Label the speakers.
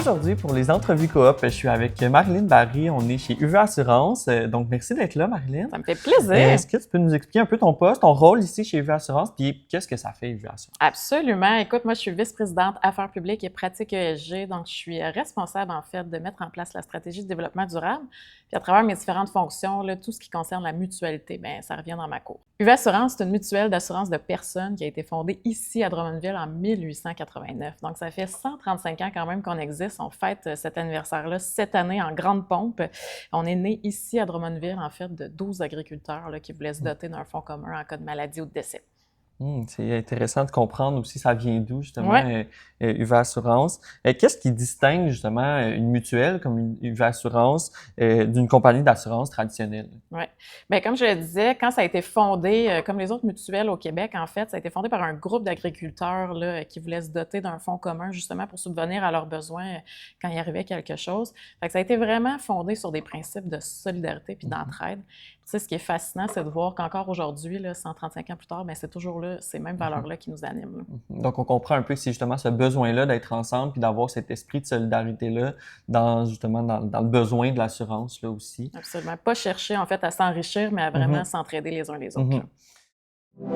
Speaker 1: Aujourd'hui, pour les entrevues coop, je suis avec Marilyn Barry. On est chez UV Assurance. Donc, merci d'être là, Marilyn.
Speaker 2: Ça me fait plaisir.
Speaker 1: Est-ce que tu peux nous expliquer un peu ton poste, ton rôle ici chez UV Assurance, puis qu'est-ce que ça fait, UV Assurance?
Speaker 2: Absolument. Écoute, moi, je suis vice-présidente Affaires publiques et pratiques ESG. Donc, je suis responsable, en fait, de mettre en place la stratégie de développement durable. Puis, à travers mes différentes fonctions, là, tout ce qui concerne la mutualité, bien, ça revient dans ma cour. UV Assurance, c'est une mutuelle d'assurance de personnes qui a été fondée ici à Drummondville en 1889. Donc, ça fait 135 ans quand même qu'on existe. On fête cet anniversaire-là cette année en grande pompe. On est né ici à Drummondville, en fait, de 12 agriculteurs là, qui voulaient se doter d'un fonds commun en cas de maladie ou de décès.
Speaker 1: C'est intéressant de comprendre aussi ça vient d'où, justement,
Speaker 2: Ouais.
Speaker 1: UV Assurance. Qu'est-ce qui distingue, justement, une mutuelle comme une UV Assurance d'une compagnie d'assurance traditionnelle?
Speaker 2: Oui. Bien, comme je le disais, quand ça a été fondé, comme les autres mutuelles au Québec, en fait, ça a été fondé par un groupe d'agriculteurs là, qui voulaient se doter d'un fonds commun justement pour subvenir à leurs besoins quand il arrivait quelque chose. Fait que ça a été vraiment fondé sur des principes de solidarité puis d'entraide. Tu sais, ce qui est fascinant, c'est de voir qu'encore aujourd'hui, là, 135 ans plus tard, bien, c'est toujours là, ces mêmes valeurs-là qui nous animent. Là.
Speaker 1: Donc, on comprend un peu que c'est justement ce besoin-là d'être ensemble puis d'avoir cet esprit de solidarité-là dans, justement, dans le besoin de l'assurance, là, aussi.
Speaker 2: Absolument. Pas chercher, en fait, à s'enrichir, mais à vraiment s'entraider les uns les autres. Là.